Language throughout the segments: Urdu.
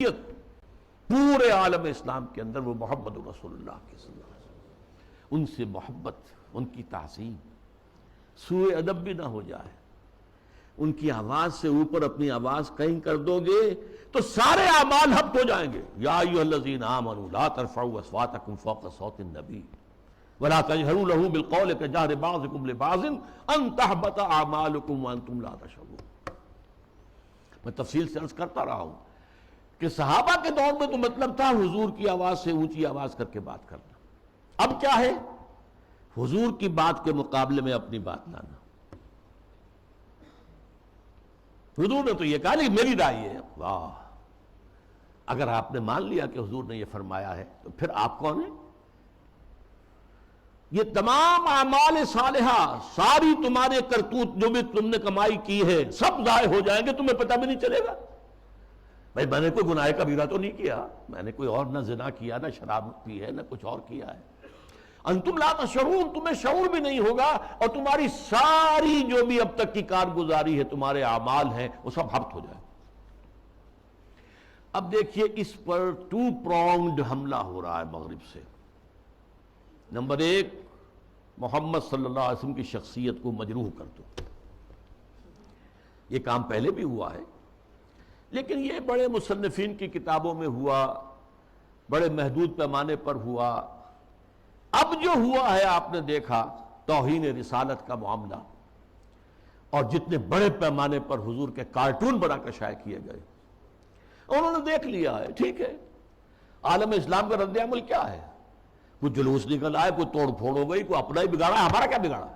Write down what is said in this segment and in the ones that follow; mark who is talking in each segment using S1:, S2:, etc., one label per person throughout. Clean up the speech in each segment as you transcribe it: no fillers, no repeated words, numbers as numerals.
S1: پورے عالم اسلام کے اندر وہ محمد رسول اللہ کے صلی اللہ علیہ وسلم، ان سے محبت، ان کی تعظیم، سوء ادب بھی نہ ہو جائے۔ ان کی آواز سے اوپر اپنی آواز کہیں کر دو گے تو سارے اعمال حبط ہو جائیں گے۔ یا ایھا الذین آمنوا لا ترفعوا اصواتکم فوق صوت النبی ولا تجهروا له بالقول كجهر بعضکم لبعض ان تحبط اعمالکم وانتم لا تشعرون۔ میں تفصیل سے عرض کرتا رہا ہوں کہ صحابہ کے دور میں تو مطلب تھا حضور کی آواز سے اونچی آواز کر کے بات کرنا، اب کیا ہے؟ حضور کی بات کے مقابلے میں اپنی بات لانا۔ حضور نے تو یہ کہا نہیں میری رائے ہے، واہ! اگر آپ نے مان لیا کہ حضور نے یہ فرمایا ہے تو پھر آپ کون ہیں؟ یہ تمام اعمال صالحہ، ساری تمہارے کرتوت جو بھی تم نے کمائی کی ہے سب ضائع ہو جائیں گے، تمہیں پتہ بھی نہیں چلے گا۔ بھائی میں نے کوئی گناہ کبیرہ تو نہیں کیا، میں نے کوئی اور نہ زنا کیا، نہ شراب پی ہے، نہ کچھ اور کیا ہے۔ انتم لا تشعرون، تمہیں شعور بھی نہیں ہوگا، اور تمہاری ساری جو بھی اب تک کی کارگزاری ہے، تمہارے اعمال ہیں، وہ سب حبط ہو جائے۔ اب دیکھیے اس پر ٹو پرونگڈ حملہ ہو رہا ہے مغرب سے۔ نمبر ایک، محمد صلی اللہ علیہ وسلم کی شخصیت کو مجروح کر دو۔ یہ کام پہلے بھی ہوا ہے، لیکن یہ بڑے مصنفین کی کتابوں میں ہوا، بڑے محدود پیمانے پر ہوا۔ اب جو ہوا ہے آپ نے دیکھا توہین رسالت کا معاملہ، اور جتنے بڑے پیمانے پر حضور کے کارٹون بنا کر شائع کیے گئے، انہوں نے دیکھ لیا ہے، ٹھیک ہے عالم اسلام کا رد عمل کیا ہے؟ کوئی جلوس نکل آئے، کوئی توڑ پھوڑ ہو گئی، کوئی اپنا ہی بگاڑا، ہمارا کیا بگاڑا؟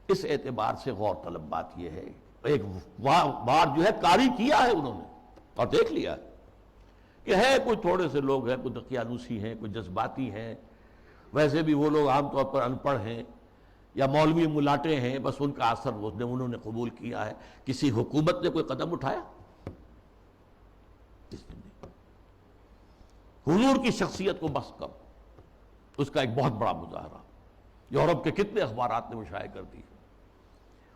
S1: اس اعتبار سے غور طلب بات یہ ہے، ایک بار جو ہے کاری کیا ہے انہوں نے اور دیکھ لیا ہے کہ ہے کوئی تھوڑے سے لوگ ہیں، کوئی دقیانوسی ہیں، کوئی جذباتی ہیں، ویسے بھی وہ لوگ عام طور پر ان پڑھ ہیں یا مولوی ملاٹے ہیں، بس ان کا اثر انہوں نے قبول کیا ہے۔ کسی حکومت نے کوئی قدم اٹھایا؟ حضور کی شخصیت کو بس کر اس کا ایک بہت بڑا مظاہرہ یورپ کے کتنے اخبارات نے وہ شائع کر دی،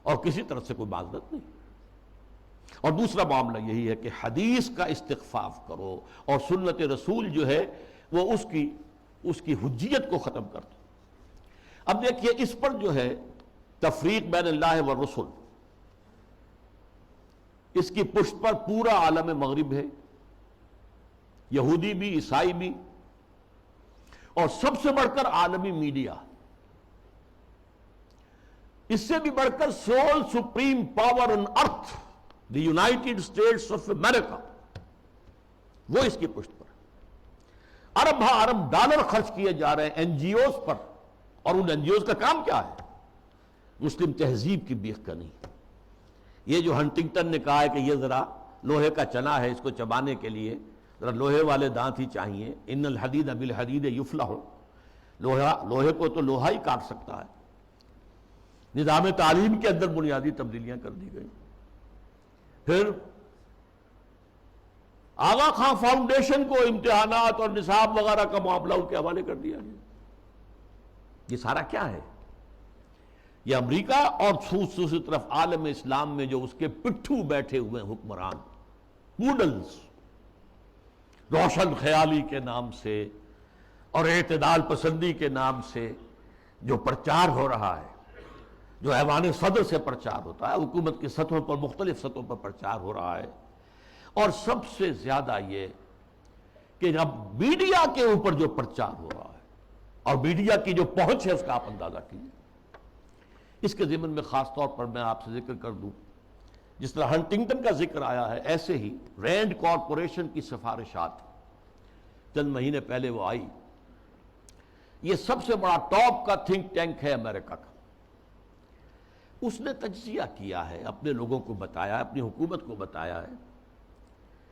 S1: اور کسی طرح سے کوئی معذرت نہیں۔ اور دوسرا معاملہ یہی ہے کہ حدیث کا استخفاف کرو، اور سنت رسول جو ہے وہ اس کی حجیت کو ختم کر دو۔ اب دیکھیے اس پر جو ہے تفریق بین اللہ والرسل، اس کی پشت پر پورا عالم مغرب ہے، یہودی بھی، عیسائی بھی، اور سب سے بڑھ کر عالمی میڈیا، اس سے بھی بڑھ کر civil supreme power on earth the United States of America, وہ اس کی پشت پر ارب ہا ارب ڈالر خرچ کیے جا رہے ہیں این جی اوز پر، اور ان این جی اوز کا کام کیا ہے؟ مسلم تہذیب کی بیخ کنی۔ یہ جو ہنٹنگٹن نے کہا ہے کہ یہ ذرا لوہے کا چنا ہے، اس کو چبانے کے لیے ذرا لوہے والے دانت ہی چاہیے، ان الحدید بالحدید یفلح، لوہے کو تو لوہا ہی کاٹ سکتا ہے۔ نظام تعلیم کے اندر بنیادی تبدیلیاں کر دی گئی۔ پھر آغا خان فاؤنڈیشن کو امتحانات اور نصاب وغیرہ کا معاملہ ان کے حوالے کر دیا گیا۔ یہ سارا کیا ہے؟ یہ امریکہ اور دوسری طرف عالم اسلام میں جو اس کے پٹھو بیٹھے ہوئے حکمران، پوڈلز، روشن خیالی کے نام سے اور اعتدال پسندی کے نام سے جو پرچار ہو رہا ہے، جو ایوان صدر سے پرچار ہوتا ہے، حکومت کی سطحوں پر، مختلف سطحوں پر پرچار ہو رہا ہے، اور سب سے زیادہ یہ کہ اب میڈیا کے اوپر جو پرچار ہو رہا ہے، اور میڈیا کی جو پہنچ ہے اس کا آپ اندازہ کیجیے۔ اس کے ضمن میں خاص طور پر میں آپ سے ذکر کر دوں، جس طرح ہنٹنگٹن کا ذکر آیا ہے، ایسے ہی رینڈ کارپوریشن کی سفارشات چند مہینے پہلے وہ آئی۔ یہ سب سے بڑا ٹاپ کا تھنک ٹینک ہے امریکہ کا۔ اس نے تجزیہ کیا ہے، اپنے لوگوں کو بتایا، اپنی حکومت کو بتایا ہے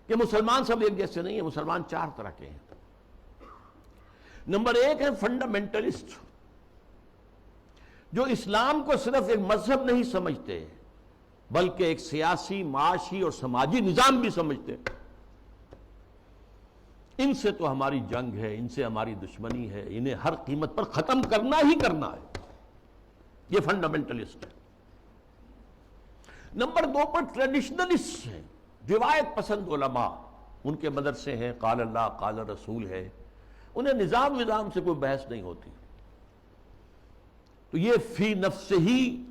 S1: کہ مسلمان سب ایک جیسے نہیں ہیں، مسلمان چار طرح کے ہیں۔ نمبر ایک ہے فنڈامنٹلسٹ، جو اسلام کو صرف ایک مذہب نہیں سمجھتے بلکہ ایک سیاسی، معاشی اور سماجی نظام بھی سمجھتے۔ ان سے تو ہماری جنگ ہے، ان سے ہماری دشمنی ہے، انہیں ہر قیمت پر ختم کرنا ہی کرنا ہے۔ یہ فنڈامنٹلسٹ ہے۔ نمبر دو پر ٹریڈیشنلسٹ ہیں، روایت پسند علماء، ان کے مدرسے ہیں، قال اللہ قال رسول ہے، انہیں نظام سے کوئی بحث نہیں ہوتی، تو یہ فی نفس ہی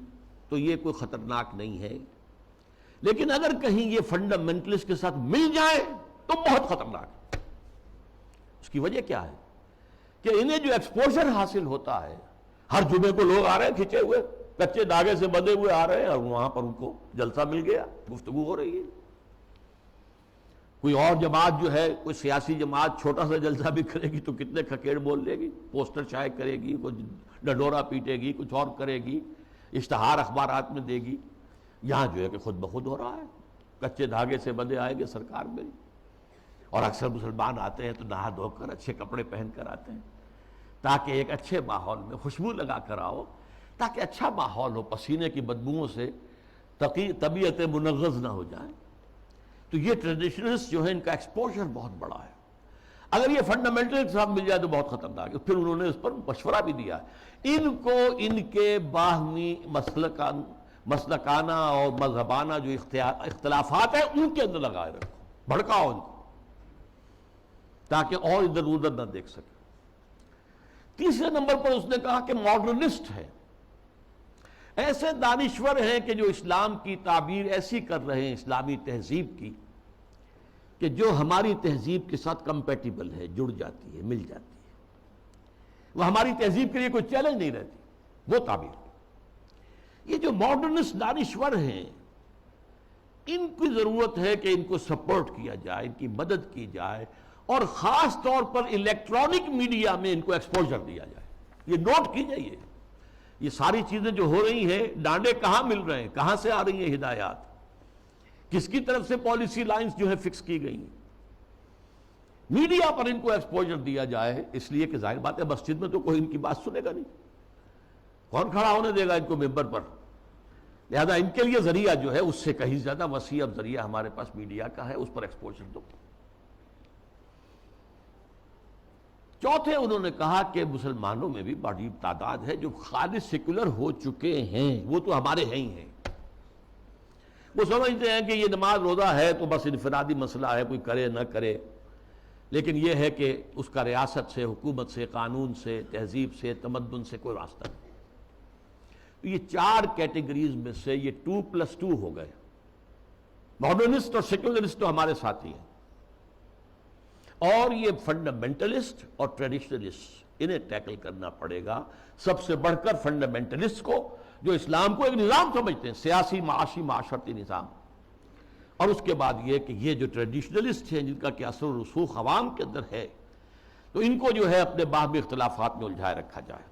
S1: تو یہ کوئی خطرناک نہیں ہے، لیکن اگر کہیں یہ فنڈامنٹلسٹ کے ساتھ مل جائے تو بہت خطرناک ہے۔ اس کی وجہ کیا ہے کہ انہیں جو ایکسپوژر حاصل ہوتا ہے، ہر جمعے کو لوگ آ رہے ہیں کھچے ہوئے، کچے دھاگے سے بندھے ہوئے آ رہے ہیں، اور وہاں پر ان کو جلسہ مل گیا، گفتگو ہو رہی ہے۔ کوئی اور جماعت جو ہے، کوئی سیاسی جماعت چھوٹا سا جلسہ بھی کرے گی تو کتنے کھکیڑ بول لے گی، پوسٹر شائع کرے گی، کوئی ڈنڈورا پیٹے گی، کچھ اور کرے گی، اشتہار اخبارات میں دے گی۔ یہاں جو ہے کہ خود بخود ہو رہا ہے، کچے دھاگے سے بندھے آئیں گے سرکار میری، اور اکثر مسلمان آتے ہیں تو نہا دھو کر اچھے کپڑے پہن کر آتے ہیں تاکہ ایک اچھے ماحول میں خوشبو لگا کر آؤ، تاکہ اچھا ماحول ہو، پسینے کی بدبوؤں سے طبیعت منغص نہ ہو جائے۔ تو یہ ٹریڈیشنلسٹ جو ہے ان کا ایکسپوژر بہت بڑا ہے، اگر یہ فنڈامنٹل کے ساتھ مل جائے تو بہت خطرناک ہے۔ پھر انہوں نے اس پر مشورہ بھی دیا، ان کو ان کے باہمی مسلکانہ اور مذہبانہ جو اختلافات ہیں ان کے اندر لگائے رکھو، بھڑکاؤ ان کو تاکہ اور ادھر ادھر نہ دیکھ سکے۔ تیسرے نمبر پر اس نے کہا کہ ماڈرنسٹ ہے، ایسے دانشور ہیں کہ جو اسلام کی تعبیر ایسی کر رہے ہیں اسلامی تہذیب کی کہ جو ہماری تہذیب کے ساتھ کمپیٹیبل ہے، جڑ جاتی ہے، مل جاتی ہے، وہ ہماری تہذیب کے لیے کوئی چیلنج نہیں رہتی، وہ تعبیر۔ یہ جو ماڈرنسٹ دانشور ہیں ان کی ضرورت ہے کہ ان کو سپورٹ کیا جائے، ان کی مدد کی جائے، اور خاص طور پر الیکٹرانک میڈیا میں ان کو ایکسپوژر دیا جائے۔ یہ نوٹ کیجئے، یہ ساری چیزیں جو ہو رہی ہیں، ڈانڈے کہاں مل رہے ہیں، کہاں سے آ رہی ہیں ہدایات، کس کی طرف سے پالیسی لائنز جو ہے فکس کی گئی ہیں، میڈیا پر ان کو ایکسپوژر دیا جائے، اس لیے کہ ظاہر بات ہے مسجد میں تو کوئی ان کی بات سنے گا نہیں، کون کھڑا ہونے دے گا ان کو ممبر پر، لہذا ان کے لیے ذریعہ جو ہے اس سے کہیں زیادہ وسیع اب ذریعہ ہمارے پاس میڈیا کا ہے، اس پر ایکسپوژر دو۔ چوتھے انہوں نے کہا کہ مسلمانوں میں بھی بڑی تعداد ہے جو خالص سیکولر ہو چکے ہیں، وہ تو ہمارے ہیں ہی ہیں، وہ سمجھتے ہیں کہ یہ نماز روزہ ہے تو بس انفرادی مسئلہ ہے، کوئی کرے نہ کرے، لیکن یہ ہے کہ اس کا ریاست سے، حکومت سے، قانون سے، تہذیب سے، تمدن سے کوئی راستہ نہیں۔ یہ چار کیٹیگریز میں سے یہ 2+2 ہو گئے، ماڈرنسٹ اور سیکولرسٹ تو ہمارے ساتھی ہیں، اور یہ فنڈامنٹلسٹ اور ٹریڈیشنلسٹ، انہیں ٹیکل کرنا پڑے گا، سب سے بڑھ کر فنڈامنٹلسٹ کو جو اسلام کو ایک نظام سمجھتے ہیں، سیاسی، معاشی، معاشرتی نظام، اور اس کے بعد یہ کہ یہ جو ٹریڈیشنلسٹ ہیں جن کا کہ اثر و رسوخ عوام کے اندر ہے، تو ان کو جو ہے اپنے باہمی اختلافات میں الجھائے رکھا جائے۔